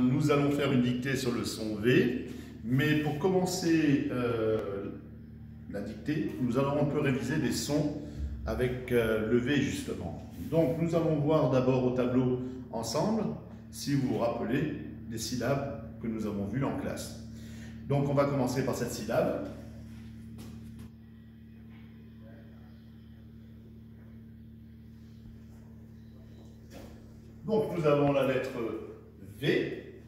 Nous allons faire une dictée sur le son V, mais pour commencer la dictée, nous allons un peu réviser des sons avec le V justement. Donc nous allons voir d'abord au tableau ensemble, si vous vous rappelez, les syllabes que nous avons vues en classe. Donc on va commencer par cette syllabe. Donc nous avons la lettre V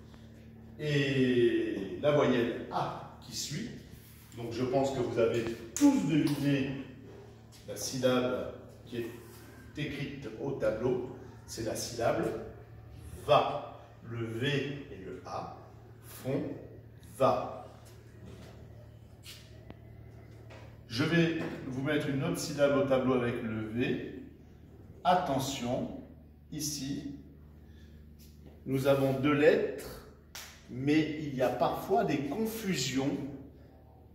et la voyelle A qui suit. Donc je pense que vous avez tous deviné la syllabe qui est écrite au tableau. C'est la syllabe va. Le V et le A font va. Je vais vous mettre une autre syllabe au tableau avec le V. Attention, ici, nous avons deux lettres, mais il y a parfois des confusions.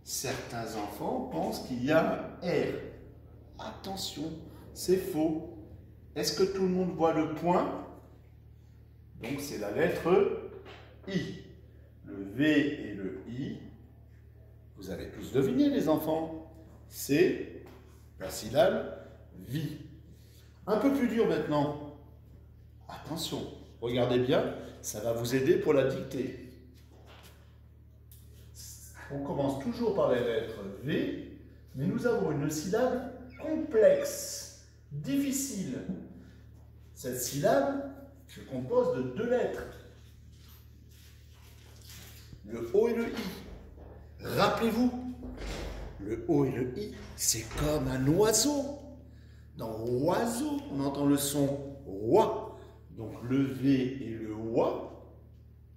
Certains enfants pensent qu'il y a un R. Attention, c'est faux. Est-ce que tout le monde voit le point? Donc c'est la lettre I. Le V et le I, vous avez tous deviné les enfants, c'est la syllabe vie. Un peu plus dur maintenant. Attention, regardez bien, ça va vous aider pour la dictée. On commence toujours par les lettres V, mais nous avons une syllabe complexe, difficile. Cette syllabe se compose de deux lettres, le O et le I. Rappelez-vous, le O et le I, c'est comme un oiseau. Dans oiseau, on entend le son oie. Donc le V et le oie,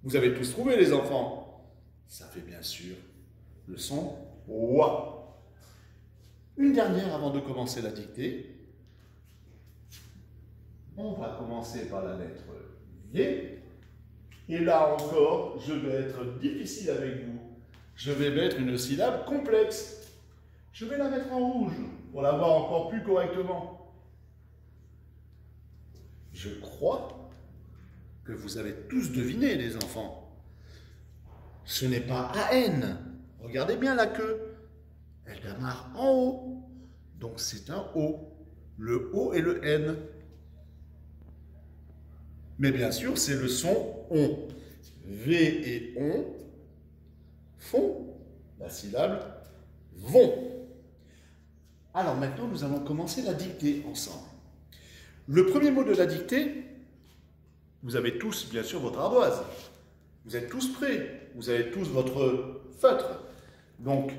vous avez tous trouvé les enfants. Ça fait bien sûr le son oie. Une dernière avant de commencer la dictée. On va commencer par la lettre V. Et là encore, je vais être difficile avec vous. Je vais mettre une syllabe complexe. Je vais la mettre en rouge pour la voir encore plus correctement. Je crois que vous avez tous deviné, les enfants. Ce n'est pas AN. Regardez bien la queue. Elle démarre en haut. Donc c'est un O. Le O et le N. Mais bien sûr, c'est le son ON. V et ON font la syllabe vont. Alors maintenant, nous allons commencer la dictée ensemble. Le premier mot de la dictée, vous avez tous, bien sûr, votre ardoise. Vous êtes tous prêts. Vous avez tous votre feutre. Donc,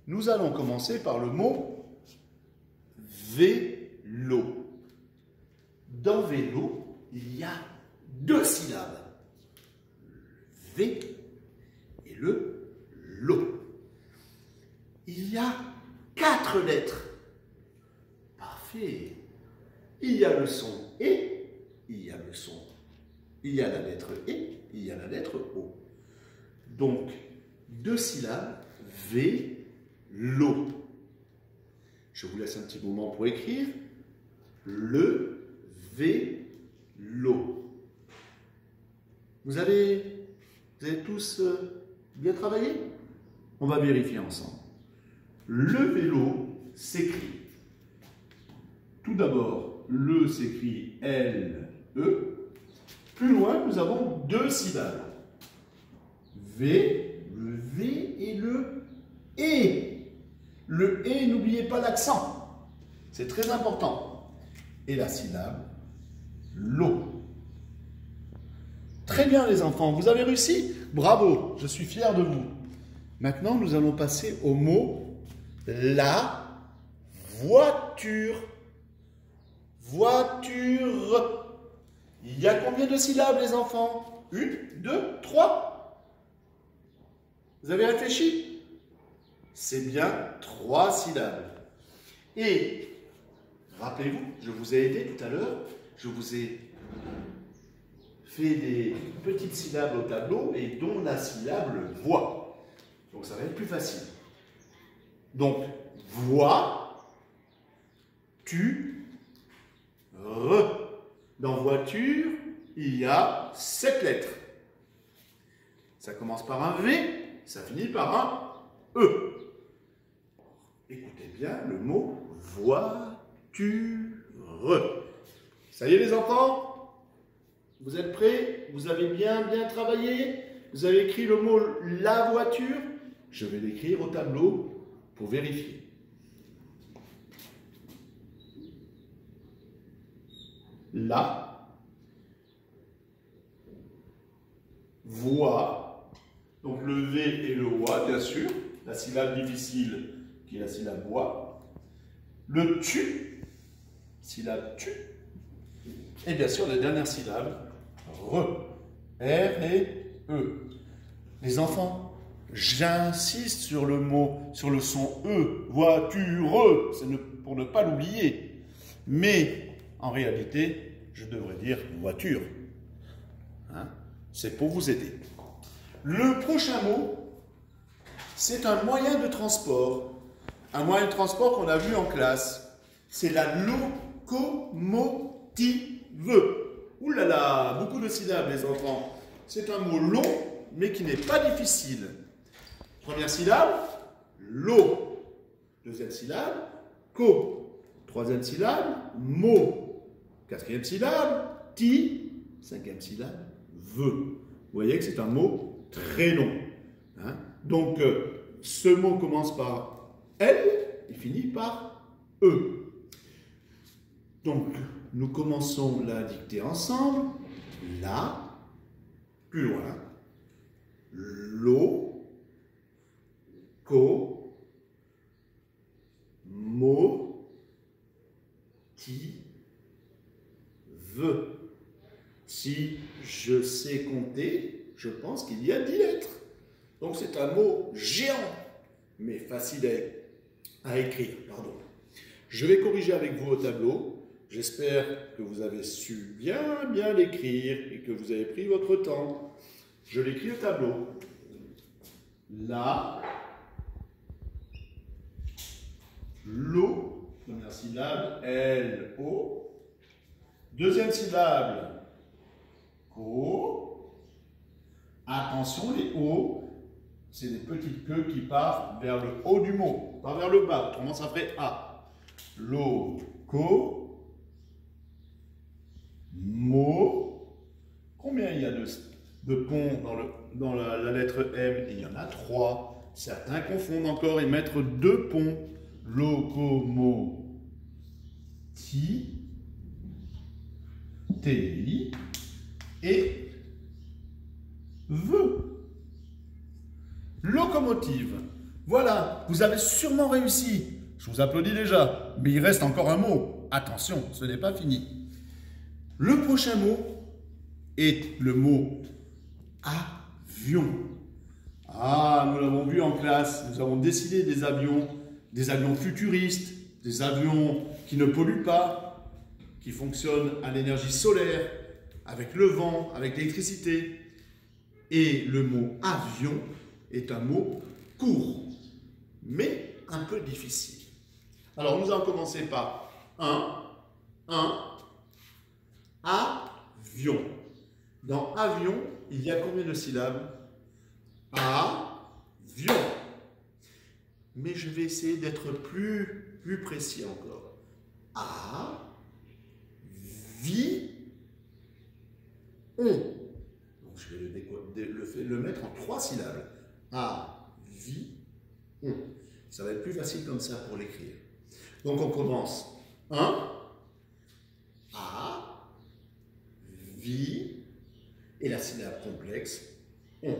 nous allons commencer par le mot vélo. Dans vélo, il y a deux syllabes. Le V et le lo. Il y a quatre lettres. Parfait. Il y a le son E, il y a le son. Il y a la lettre E, il y a la lettre O. Donc, deux syllabes, V, lo. Je vous laisse un petit moment pour écrire. Le, V, lo. Vous avez tous bien travaillé? On va vérifier ensemble. Le vélo s'écrit. Tout d'abord, le s'écrit L-E. Plus loin, nous avons deux syllabes. V, le V et le E. Le E, n'oubliez pas l'accent. C'est très important. Et la syllabe lo. Très bien les enfants, vous avez réussi? Bravo, je suis fier de vous. Maintenant, nous allons passer au mot la voiture. Voiture. Il y a combien de syllabes les enfants? Une, deux, trois. Vous avez réfléchi? C'est bien trois syllabes. Et rappelez-vous, je vous ai aidé tout à l'heure. Je vous ai fait des petites syllabes au tableau et dont la syllabe le voix. Donc ça va être plus facile. Donc, voix, tu, re. Dans voiture, il y a 7 lettres. Ça commence par un V, ça finit par un E. Écoutez bien le mot voiture. Ça y est les enfants? Vous êtes prêts? Vous avez bien travaillé? Vous avez écrit le mot la voiture? Je vais l'écrire au tableau pour vérifier. La voix, donc le V et le OA bien sûr, la syllabe difficile qui est la syllabe voix, le tu, syllabe tu, et bien sûr la dernière syllabe, R, R et E. Les enfants, j'insiste sur le mot, sur le son E, voiture, c'est pour ne pas l'oublier. Mais en réalité, je devrais dire voiture. Hein? C'est pour vous aider. Le prochain mot, c'est un moyen de transport. Un moyen de transport qu'on a vu en classe. C'est la locomotive. Ouh là là, beaucoup de syllabes les enfants. C'est un mot long, mais qui n'est pas difficile. Première syllabe, lo. Deuxième syllabe, co. Troisième syllabe, mo. Quatrième syllabe, ti. Cinquième syllabe, ve. Vous voyez que c'est un mot très long. Hein? Donc, ce mot commence par L et finit par E. Donc, nous commençons la dictée ensemble. La, plus loin, lo, co, mo, ti, ve. Si je sais compter, je pense qu'il y a 10 lettres. Donc c'est un mot géant, mais facile à écrire. Pardon. Je vais corriger avec vous au tableau. J'espère que vous avez su bien l'écrire et que vous avez pris votre temps. Je l'écris au tableau. La, lo, première syllabe, L, O. Deuxième syllabe, co. Attention, les O, c'est des petites queues qui partent vers le haut du mot, pas vers le bas. Autrement, ça ferait A. Lo, co. Mo. Combien il y a de ponts dans la lettre M? Il y en a 3. Certains confondent encore et mettent 2 ponts. Locomotive. TI et VE. Locomotive. Voilà, vous avez sûrement réussi. Je vous applaudis déjà, mais il reste encore un mot. Attention, ce n'est pas fini. Le prochain mot est le mot avion. Ah, nous l'avons vu en classe, nous avons dessiné des avions futuristes, des avions qui ne polluent pas, qui fonctionnent à l'énergie solaire, avec le vent, avec l'électricité. Et le mot avion est un mot court, mais un peu difficile. Alors nous allons commencer par avion. Dans avion, il y a combien de syllabes? Avion. Mais je vais essayer d'être plus précis encore. On. Donc je vais le mettre en 3 syllabes. On. Ça va être plus facile comme ça pour l'écrire. Donc on commence. Et la syllabe complexe, on.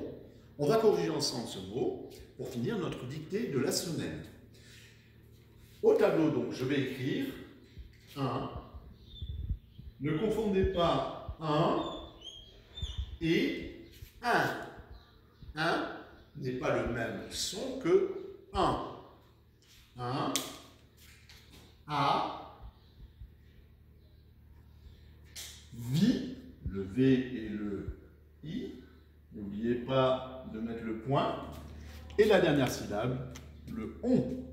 On va corriger ensemble ce mot pour finir notre dictée de la semaine. Au tableau, donc, je vais écrire Ne confondez pas et n'est pas le même son que le V et le I. N'oubliez pas de mettre le point. Et la dernière syllabe, le on.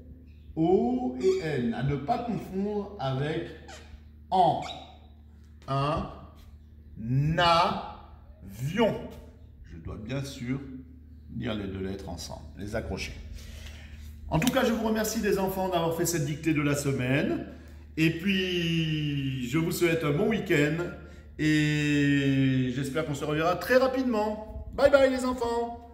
O et N. À ne pas confondre avec en. Un avion. Je dois bien sûr lire les deux lettres ensemble, les accrocher. En tout cas, je vous remercie les enfants d'avoir fait cette dictée de la semaine. Et puis, je vous souhaite un bon week-end. Et j'espère qu'on se reverra très rapidement. Bye bye les enfants!